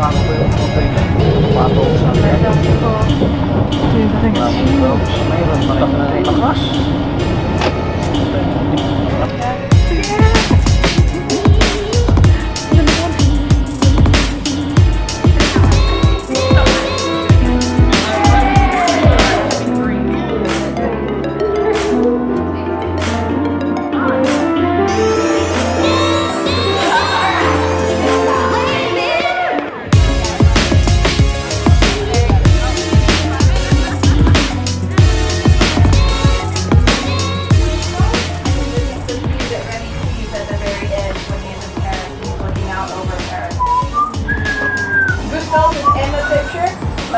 paano ba yung protein? Patok sa mayroon malakas.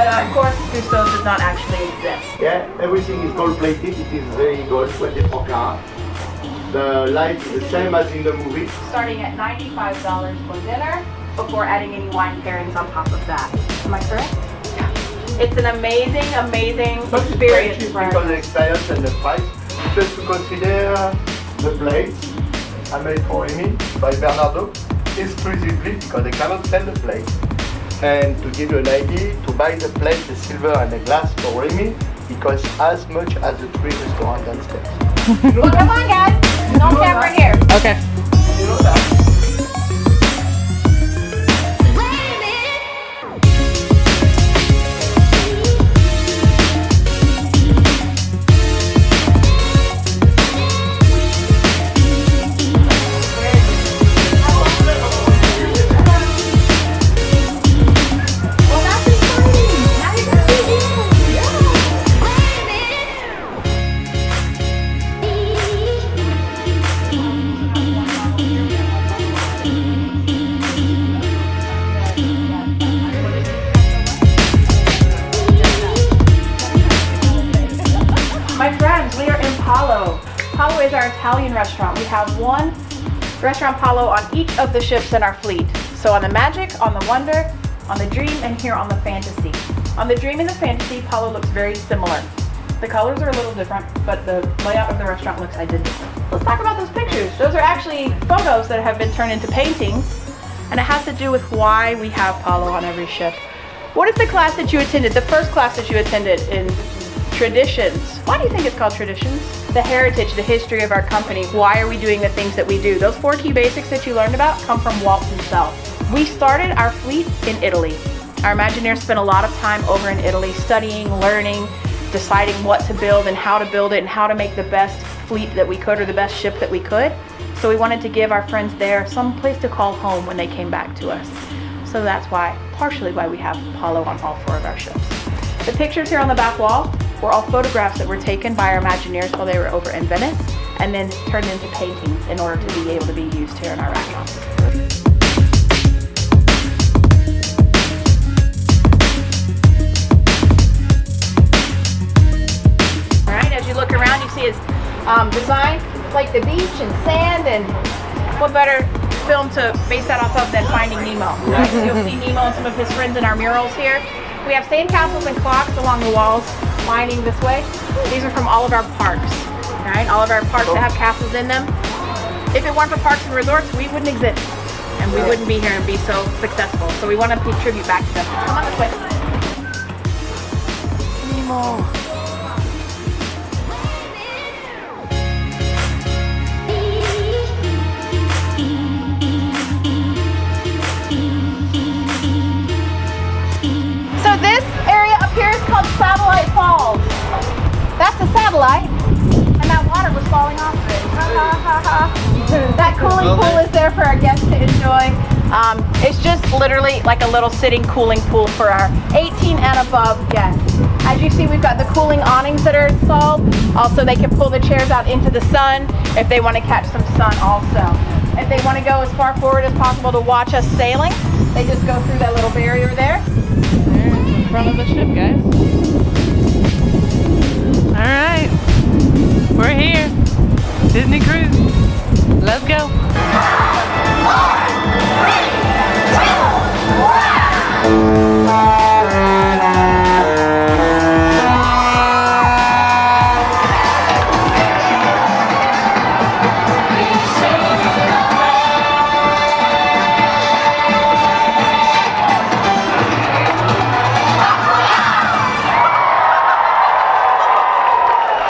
Of course, Gusto does not actually exist. Yeah, everything is gold plated. It is very gold, 24 karat. The light is the same as in the movie. Starting at $95 for dinner before adding any wine pairings on top of that. Am I correct? Yeah. It's an amazing, amazing experience for because the experience and the price. Just to consider the plates I made for Amy by Bernardo exclusively because they cannot sell the plate. And to give you an idea, to buy the plate, the silver and the glass for Remy, it costs as much as the 3 restaurants downstairs. Well, come on, guys. No camera here. Okay. You know that? Palo is our Italian restaurant. We have one restaurant Palo on each of the ships in our fleet. So on the Magic, on the Wonder, on the Dream, and here on the Fantasy. On the Dream and the Fantasy, Palo looks very similar. The colors are a little different, but the layout of the restaurant looks identical. Let's talk about those pictures. Those are actually photos that have been turned into paintings, and it has to do with why we have Palo on every ship. What is the class that you attended, the first class that you attended in Traditions? Why do you think it's called Traditions? The heritage, the history of our company. Why are we doing the things that we do? Those 4 key basics that you learned about come from Walt himself. We started our fleet in Italy. Our Imagineers spent a lot of time over in Italy studying, learning, deciding what to build and how to build it and how to make the best fleet that we could or the best ship that we could. So we wanted to give our friends there some place to call home when they came back to us. So that's why, partially why we have Palo on all 4 of our ships. The pictures here on the back wall were all photographs that were taken by our Imagineers while they were over in Venice and then turned into paintings in order to be able to be used here in our restaurant. All right, as you look around, you see it's designed like the beach and sand, and what better film to base that off of than Finding Nemo. Right? So you'll see Nemo and some of his friends in our murals here. We have sandcastles and clocks along the walls lining this way. These are from all of our parks. All right, all of our parks that have castles in them. If it weren't for parks and resorts, we wouldn't exist, and we wouldn't be here and be so successful. So we want to pay tribute back to them. Come on this way. Nemo. So this area up here is called Satellite Falls. That's a satellite, and that water was falling off of it. Ha, ha, ha, ha. That cooling pool is there for our guests to enjoy. It's just literally like a little sitting cooling pool for our 18 and above guests. As you see, we've got the cooling awnings that are installed. Also, they can pull the chairs out into the sun if they want to catch some sun also. If they want to go as far forward as possible to watch us sailing, they just go through that little barrier there. There's the front of the ship, guys. All right, we're here. Disney Cruise. Let's go. 1, 3, 2, 1.